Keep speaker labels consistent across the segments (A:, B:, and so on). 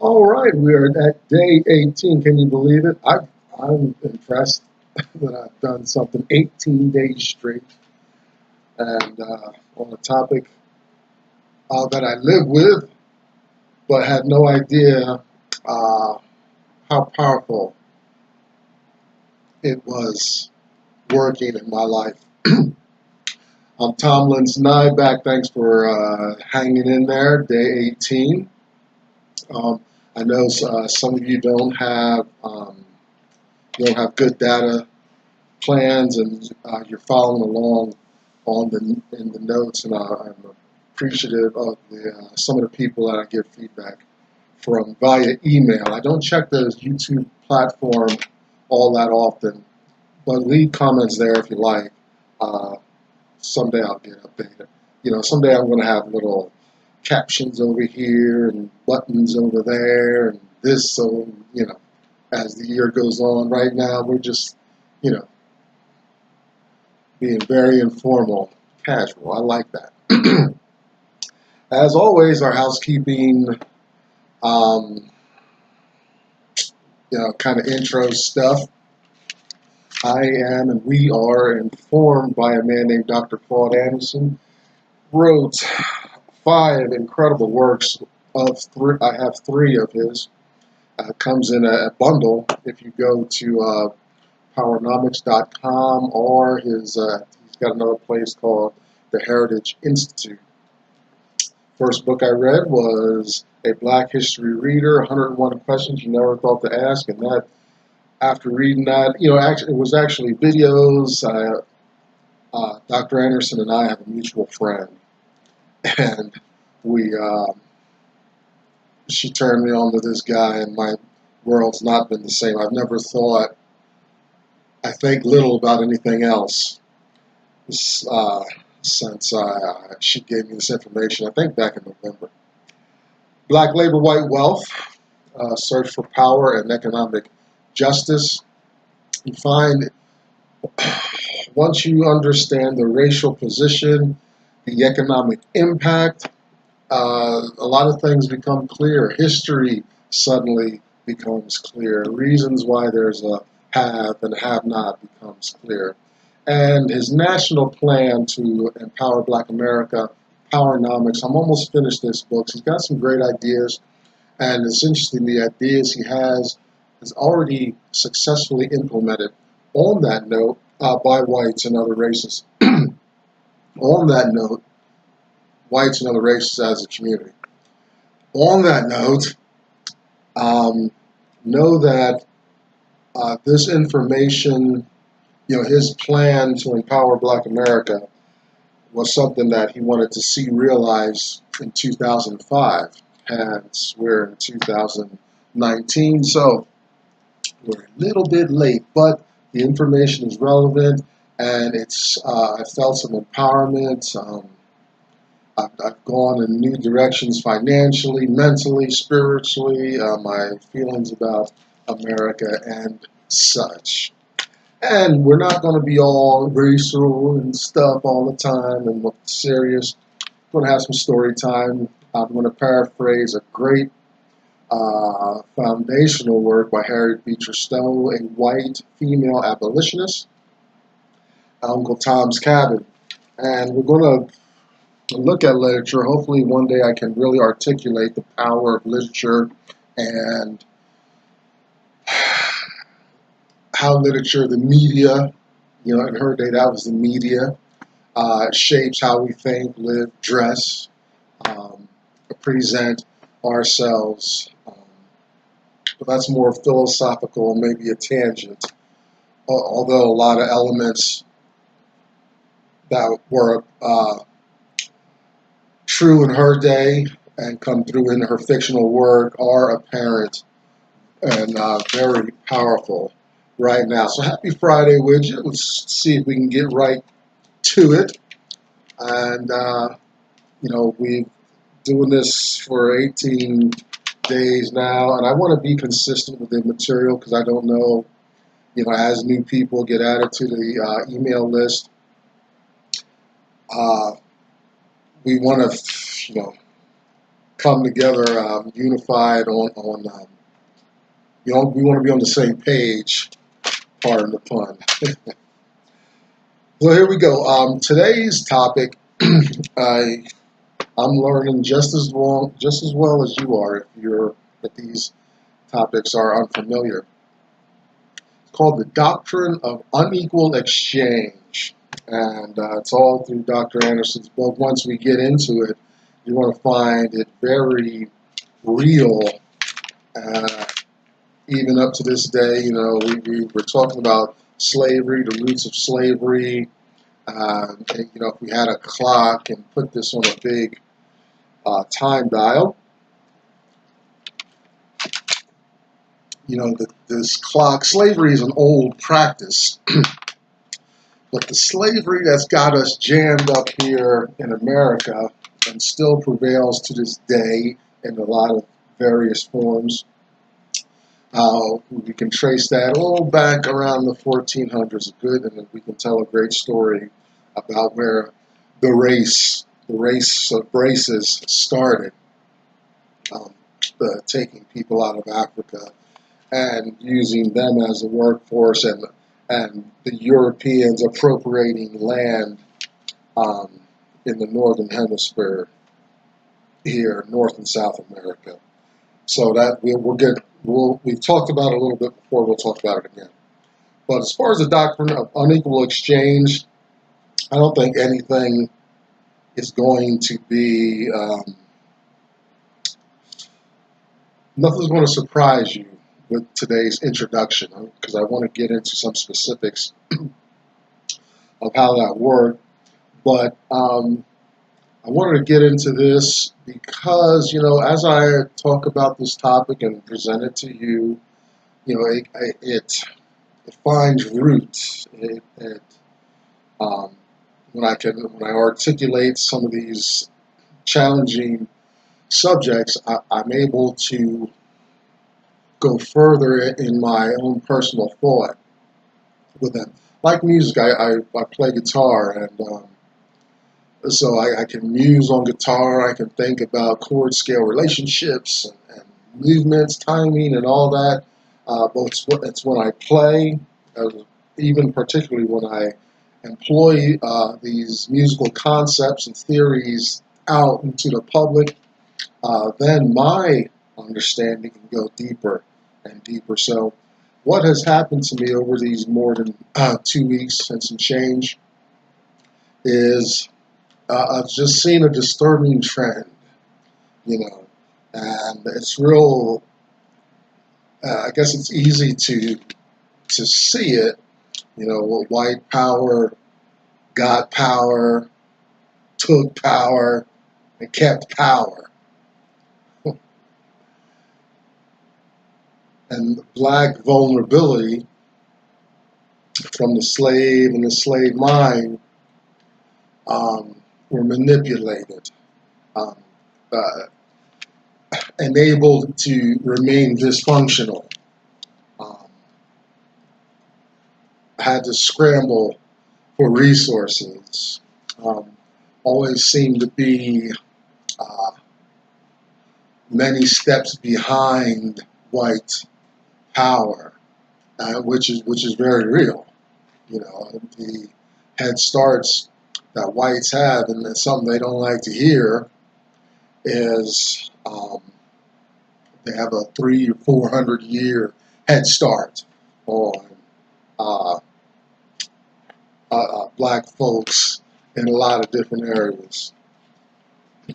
A: All right, we are at day 18. Can you believe it? I'm impressed that I've done something 18 days straight, and on a topic that I live with, but had no idea how powerful it was working in my life. I'm Tom Nye back. Thanks for hanging in there. Day 18. I know some of you don't have good data plans, and you're following along in the notes, and I'm appreciative of some of the people that I get feedback from via email. I don't check the YouTube platform all that often, but leave comments there if you like. Someday I'll get updated. Someday I'm going to have little captions over here and buttons over there and this, so as the year goes on. Right now we're just being very informal, casual. I like that. As always, our housekeeping kind of intro stuff. I am, and we are, informed by a man named Dr. Claude Anderson. Wrote 5 incredible works of 3. I have 3 of his. Comes in a bundle if you go to powernomics.com, or he's got another place called the Heritage Institute. First book I read was A Black History Reader, 101 Questions You Never Thought to Ask, and that, after reading that, it was actually videos. Dr. Anderson and I have a mutual friend, and she turned me on to this guy, and my world's not been the same. I've never thought, I think little about anything else since she gave me this information, I think back in November. Black Labor, White Wealth, Search for Power and Economic Justice. You find, once you understand the racial position, the economic impact, a lot of things become clear. History suddenly becomes clear. Reasons why there's a have and have not becomes clear. And his national plan to empower Black America, Powernomics. I'm almost finished this book. He's got some great ideas, and it's interesting, the ideas he has is already successfully implemented on that note by whites and other races. On that note, whites and other races as a community. On that note, know that this information, his plan to empower Black America was something that he wanted to see realized in 2005. And we're in 2019, so we're a little bit late, but the information is relevant, and I felt some empowerment. I've gone in new directions financially, mentally, spiritually, my feelings about America and such. And we're not going to be all racial and stuff all the time and serious. We're going to have some story time. I'm going to paraphrase a great foundational work by Harriet Beecher Stowe, a white female abolitionist, Uncle Tom's Cabin. And we're going to look at literature. Hopefully one day I can really articulate the power of literature and how literature, the media, in her day that was the media, shapes how we think, live, dress, present ourselves. But that's more philosophical, maybe a tangent, although a lot of elements that were true in her day and come through in her fictional work are apparent and very powerful right now. So happy Friday with you. Let's see if we can get right to it. And we've doing this for 18 days now, and I want to be consistent with the material because I don't know, as new people get added to the email list, we want to, come together unified on we want to be on the same page, pardon the pun. So here we go. Today's topic, I'm learning just as well as you are if these topics are unfamiliar. It's called the Doctrine of Unequal Exchange, and it's all through Dr. Anderson's book. Once we get into it, you're going to find it very real. Even up to this day, we were talking about slavery, the roots of slavery. And, if we had a clock and put this on a big time dial, this clock, slavery is an old practice, but the slavery that's got us jammed up here in America and still prevails to this day in a lot of various forms. We can trace that all back around the 1400s, and we can tell a great story about where the race of races started, taking people out of Africa and using them as a workforce, and the Europeans appropriating land in the northern hemisphere here, North and South America. So that we've talked about it a little bit before. We'll talk about it again. But as far as the doctrine of unequal exchange, I don't think anything is going to be, nothing's going to surprise you with today's introduction, because I want to get into some specifics of how that worked. But I wanted to get into this because, as I talk about this topic and present it to you, it finds roots. When I articulate some of these challenging subjects, I'm able to go further in my own personal thought with them. Like music, I play guitar, and so I can muse on guitar. I can think about chord scale relationships and movements, timing, and all that. But it's when I play, even particularly when I employ these musical concepts and theories out into the public, then my understanding can go deeper and deeper. So what has happened to me over these more than 2 weeks and some change is I've just seen a disturbing trend, and it's real, I guess it's easy to see it, white power got power, took power, and kept power. And black vulnerability from the slave and the slave mind were manipulated, enabled to remain dysfunctional, had to scramble for resources, always seemed to be many steps behind white power, which is very real. The head starts that whites have, and that's something they don't like to hear, is they have a 300 or 400 year head start on black folks in a lot of different areas.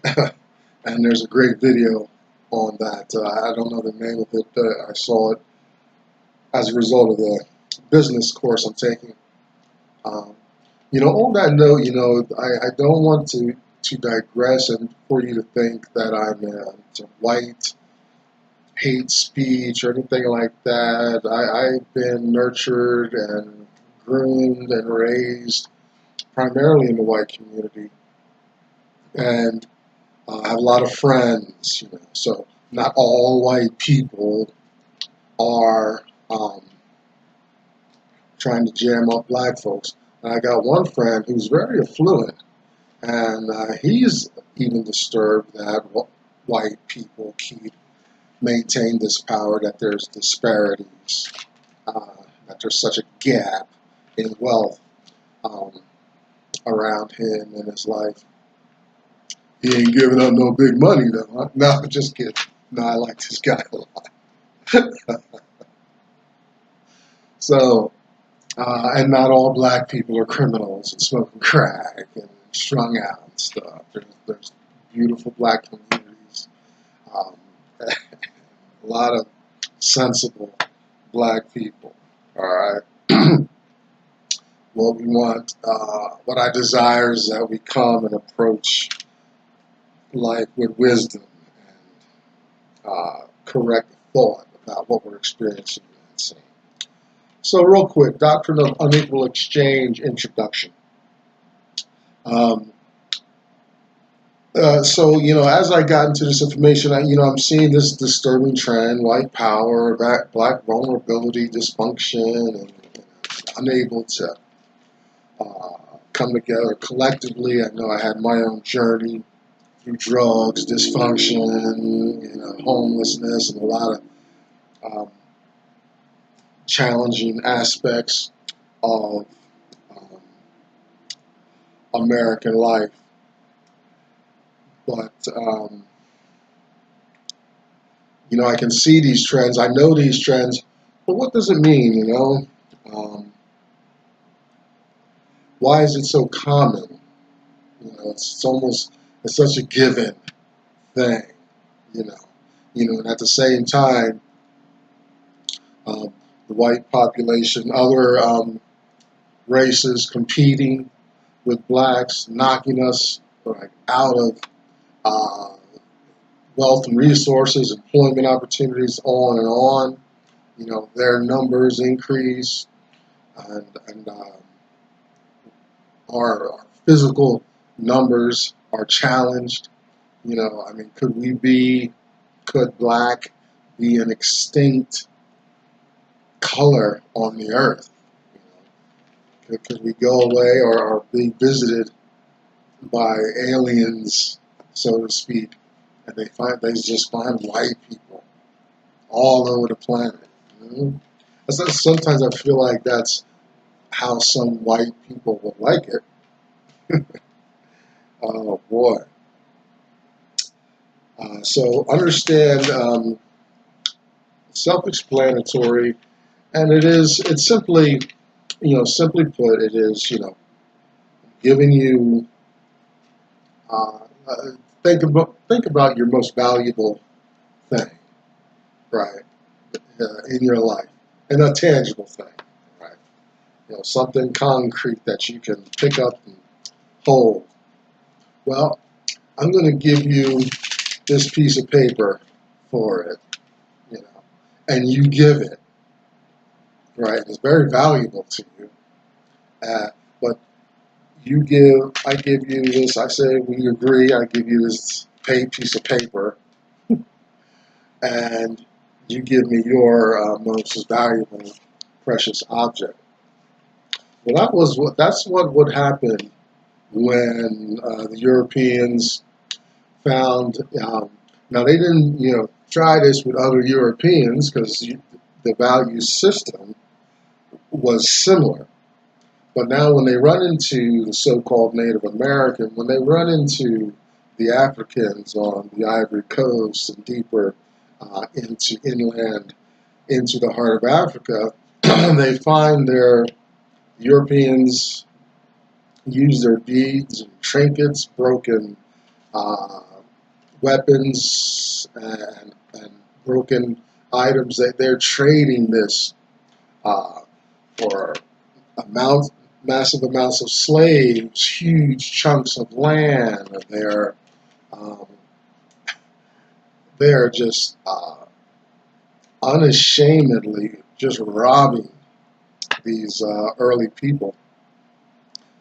A: And there's a great video on that. I don't know the name of it. I saw it as a result of the business course I'm taking. On that note, I don't want to digress and for you to think that I'm a white hate speech or anything like that. I've been nurtured and groomed and raised primarily in the white community, and I have a lot of friends, so not all white people are trying to jam up black folks. And I got one friend who's very affluent, and he's even disturbed that white people maintain this power, that there's disparities, that there's such a gap in wealth around him in his life. He ain't giving up no big money though. Huh? No, just kidding. No, I like this guy a lot. So, and not all black people are criminals and smoking crack and strung out and stuff. There's beautiful black communities, a lot of sensible black people. All right. What we want, what I desire is that we come and approach life with wisdom and correct thought about what we're experiencing and seeing. So real quick, Doctrine of Unequal Exchange introduction. So, as I got into this information, I'm seeing this disturbing trend: white power, black vulnerability, dysfunction, and unable to come together collectively. I know I had my own journey through drugs, dysfunction, homelessness, and a lot of challenging aspects of American life. But, I can see these trends. I know these trends, but what does it mean, why is it so common? It's such a given thing, and at the same time, the white population, other races competing with blacks, knocking us out of wealth and resources, employment opportunities, on and on. Their numbers increase, and our physical numbers are challenged. Could black be an extinct color on the earth? Could we go away or be visited by aliens, so to speak, and they just find white people all over the planet? Sometimes I feel like that's how some white people would like it. Oh boy. So understand, self-explanatory, and it's simply, simply put, it is, giving you, think about your most valuable thing, right, in your life, and a tangible thing, right, something concrete that you can pick up and hold. Well, I'm going to give you this piece of paper for it, and you give it, right? It's very valuable to you, but I give you this. I say we agree. I give you this piece of paper, and you give me your most valuable, precious object. Well, that's what would happen when the Europeans found. Now they didn't, try this with other Europeans because the value system was similar. But now when they run into the so-called Native American, when they run into the Africans on the Ivory Coast and deeper into inland, into the heart of Africa, they find their Europeans use their beads and trinkets, broken weapons, and broken items. They're trading this for massive amounts of slaves, huge chunks of land. They're just unashamedly just robbing these early people.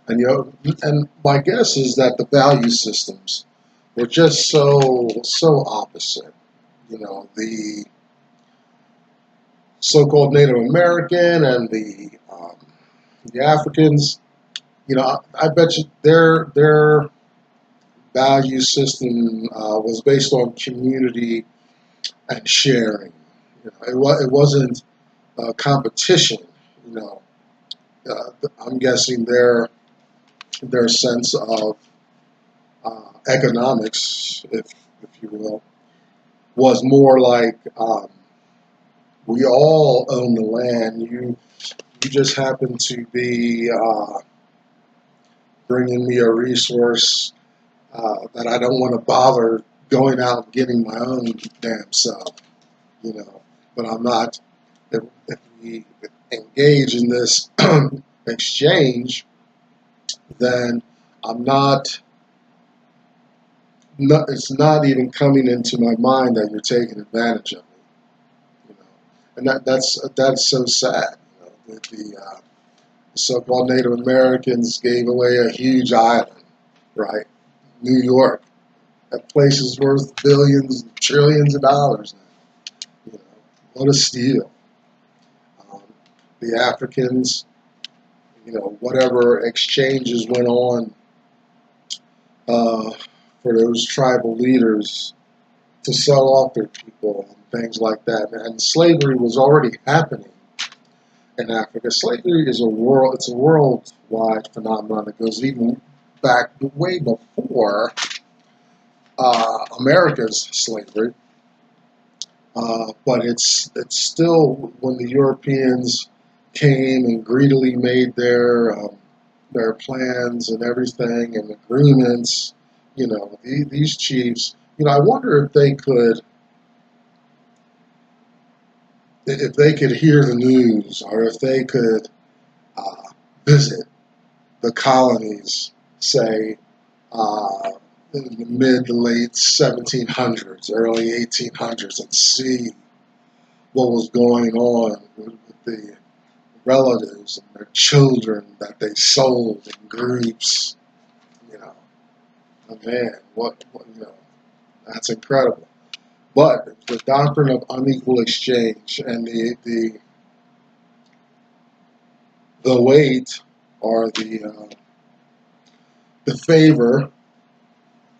A: And my guess is that the value systems were just so opposite. The so-called Native American and the Africans. I bet you their value system was based on community and sharing. It wasn't competition. You know, I'm guessing their sense of economics, if you will, was more like we all own the land. You just happen to be bringing me a resource that I don't want to bother going out and getting my own damn self. You know, but I'm not. If we engage in this exchange, then I'm not. It's not even coming into my mind that you're taking advantage of me. You know, and that's so sad. You know, that the so-called Native Americans gave away a huge island, right? New York. That place is worth billions, trillions of dollars now. You know, what a steal. The Africans, you know, whatever exchanges went on for those tribal leaders to sell off their people and things like that. And slavery was already happening in Africa. Slavery is it's a worldwide phenomenon that goes even back way before America's slavery. But it's still, when the Europeans came and greedily made their plans and everything and agreements, you know, these chiefs, you know, I wonder if they could hear the news, or if they could visit the colonies, say, in the mid to late 1700s, early 1800s, and see what was going on with the relatives and their children that they sold in groups. You know, oh man, what you know, that's incredible. But the doctrine of unequal exchange and the weight, or the favor,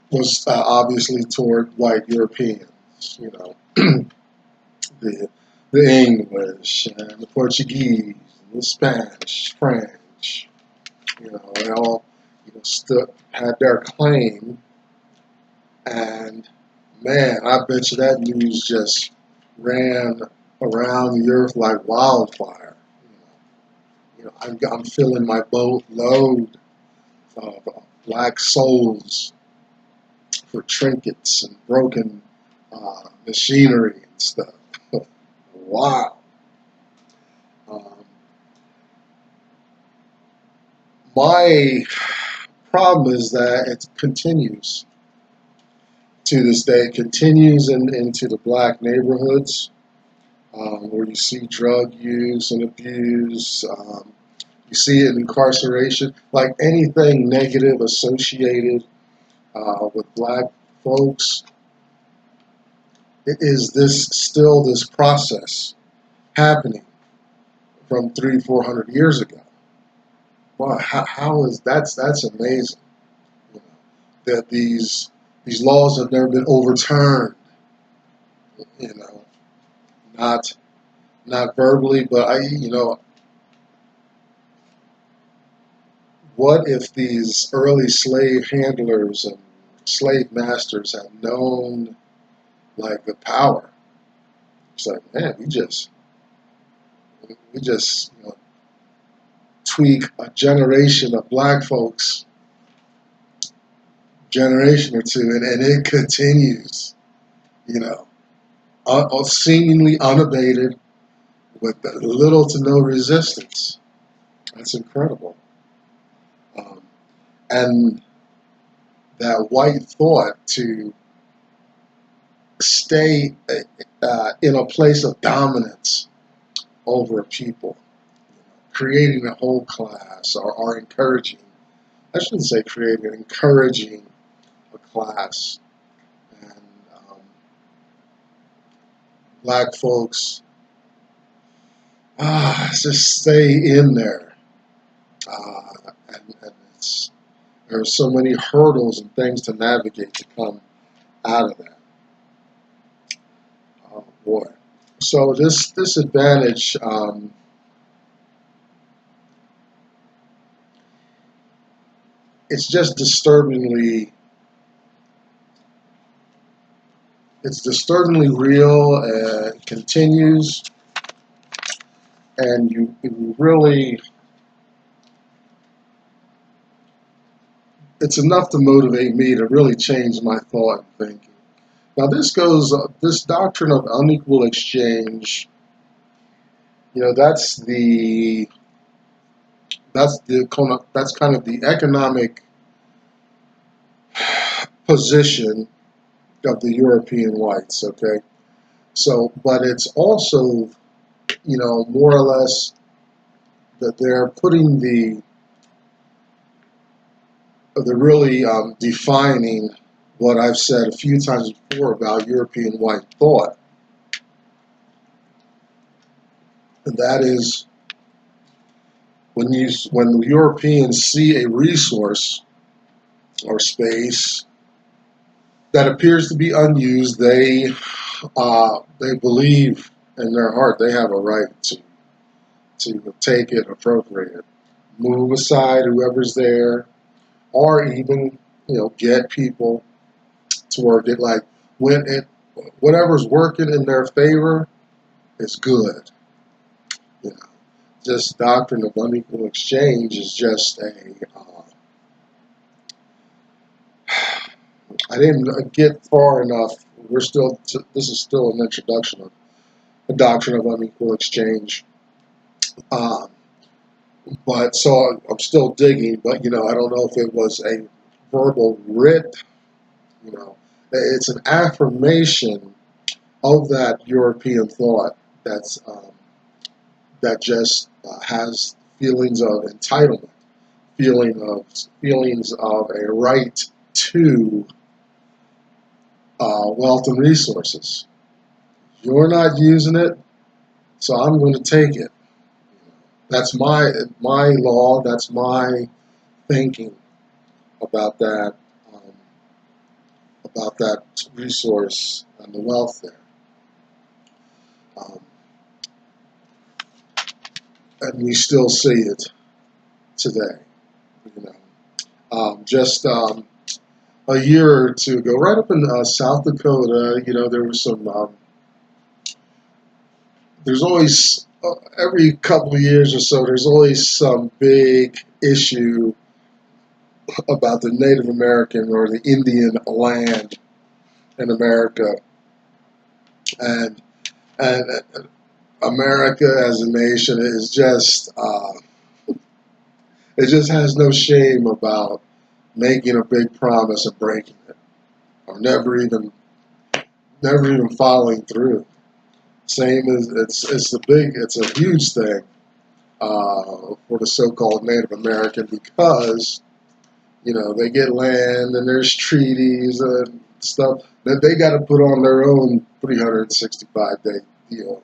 A: was obviously toward white Europeans. You know, the English and the Portuguese, and the Spanish, French. You know, they all, you know, had their claim, and man, I bet you that news just ran around the earth like wildfire. You know, I'm filling my boatload of black souls for trinkets and broken machinery and stuff. Wow. My problem is that it continues to this day. It continues into the black neighborhoods, where you see drug use and abuse. You see it in incarceration, like anything negative associated with black folks. It is still this process happening from 300-400 years ago. Wow, how is that's amazing. You know, that these laws have never been overturned. You know, not verbally, but you know, what if these early slave handlers and slave masters had known, like, the power? It's like, man, we just you know, tweak a generation of black folks, generation or two, and it continues, you know, seemingly unabated, with little to no resistance. That's incredible. And that white thought to stay in a place of dominance over people, creating a whole class, or encouraging, I shouldn't say creating, encouraging a class. And black folks, just stay in there. And There's so many hurdles and things to navigate to come out of that. Oh boy. So this advantage, it's just disturbingly real. It continues, and you really, it's enough to motivate me to really change my thought and thinking. Now this doctrine of unequal exchange, that's kind of the economic position of the European whites, okay? So, but it's also, more or less that they're putting they're really defining what I've said a few times before about European white thought. And that is, when the Europeans see a resource or space that appears to be unused, they believe in their heart they have a right to take it, appropriate it, move aside whoever's there, or even get people to work it. Like whatever's working in their favor is good. This doctrine of unequal exchange is just I didn't get far enough. This is still an introduction of the doctrine of unequal exchange. But so I'm still digging, but I don't know if it was a verbal writ. It's an affirmation of that European thought that just has feelings of entitlement, feelings of a right to wealth and resources. You're not using it, so I'm going to take it. That's my law. That's my thinking about that resource and the wealth there. And we still see it today. Just a year or two ago, right up in South Dakota, there was some. There's always every couple of years or so, there's always some big issue about the Native American or the Indian land in America, and America as a nation is just it just has no shame about making a big promise and breaking it, or never even following through. Same as it's a huge thing for the so-called Native American, because they get land and there's treaties and stuff that they got to put on their own 365-day deal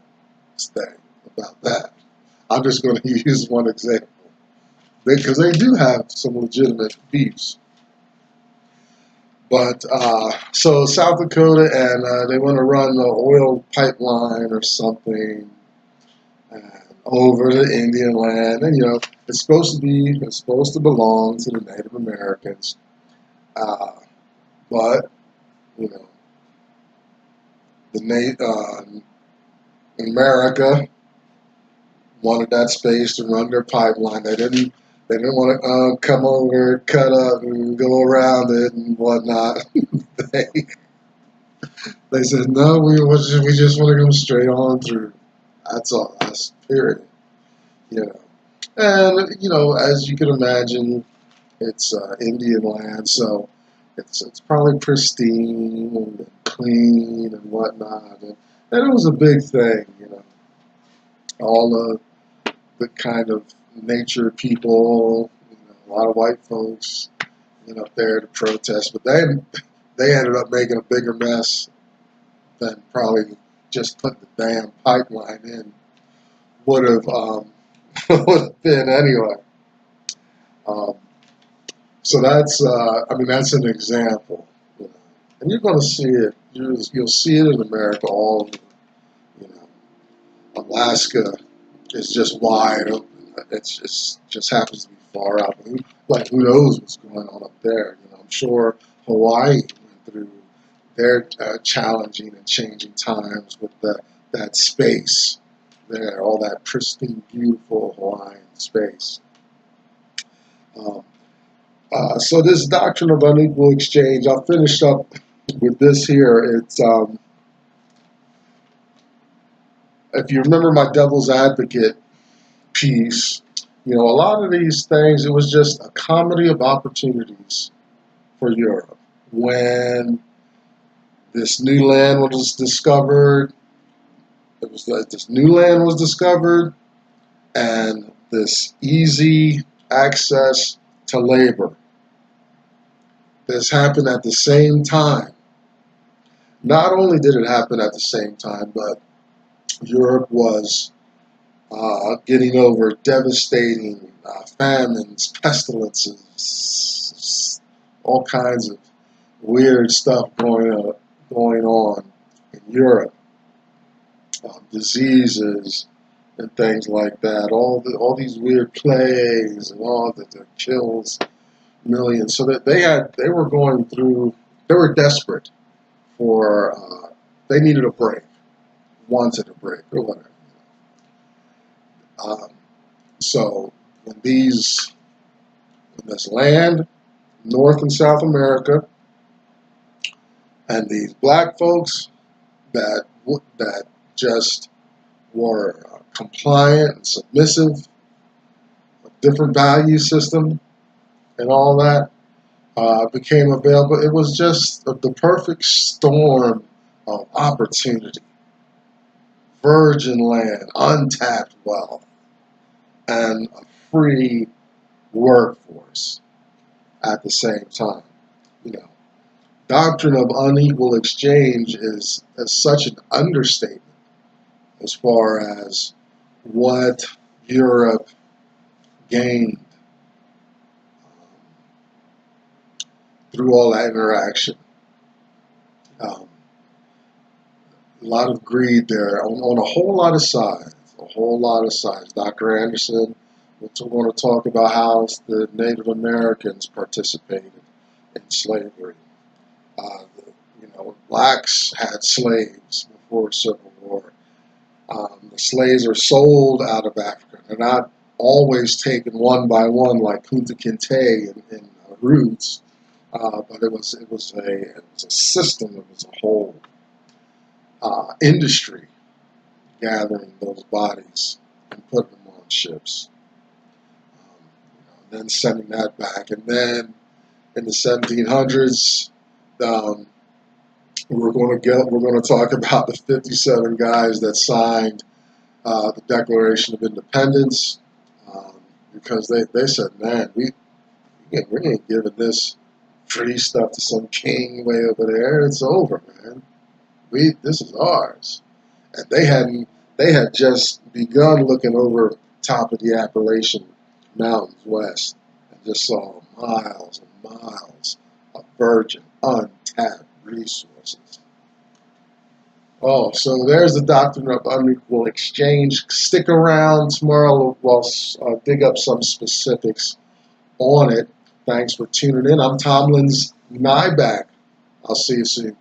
A: thing about that. I'm just going to use one example because they do have some legitimate beefs. But so South Dakota, and they want to run the oil pipeline or something over the Indian land, and it's supposed to belong to the Native Americans, but America wanted that space to run their pipeline. They didn't want to come over, cut up, and go around it and whatnot. They said, no, we just want to go straight on through. That's all. That's period. And as you can imagine, it's Indian land, so it's probably pristine and clean and whatnot. And it was a big thing, all the kind of nature people, a lot of white folks went up there to protest, but they ended up making a bigger mess than probably just putting the damn pipeline in would have been anyway. So that's, I mean, that's an example, you know. And you're going to see it. You'll see it in America all over. You know, Alaska is just wide open. It's just happens to be far out. Like, who knows what's going on up there? You know, I'm sure Hawaii went through their challenging and changing times with that space there, all that pristine, beautiful Hawaiian space. So this doctrine of unequal exchange, I'll finish up with this here. It's if you remember my devil's advocate piece, you know, a lot of these things, it was just a comedy of opportunities for Europe. When this new land was discovered, it was like this new land was discovered, and this easy access to labor. This happened at the same time. Not only did it happen at the same time, but Europe was getting over devastating famines, pestilences, all kinds of weird stuff going on in Europe, diseases and things like that. All these weird plagues and all that kills millions. So that they were going through. They were desperate for. They needed a break, wanted a break, or whatever. So when this land, North and South America, and these black folks that just were compliant and submissive, a different value system, and all that became available. It was just the perfect storm of opportunity, virgin land, untapped wealth, and a free workforce at the same time. You know, doctrine of unequal exchange is such an understatement as far as what Europe gained through all that interaction. A lot of greed there on a whole lot of sides. Dr. Anderson, we're going to talk about how the Native Americans participated in slavery. Blacks had slaves before the Civil War. The slaves are sold out of Africa. They're not always taken one by one like Kunta Kinte in Roots, but it was a system. It was a whole industry gathering those bodies and putting them on ships, then sending that back. And then in the 1700s, we're going to talk about the 57 guys that signed the Declaration of Independence, because they said, man, we ain't giving this free stuff to some king way over there. It's over, man. This is ours. And they had just begun looking over top of the Appalachian Mountains west and just saw miles and miles of virgin, untapped resources. Oh, so there's the doctrine of unequal exchange. Stick around tomorrow. I'll dig up some specifics on it. Thanks for tuning in. I'm Tomlin's Nyback. I'll see you soon.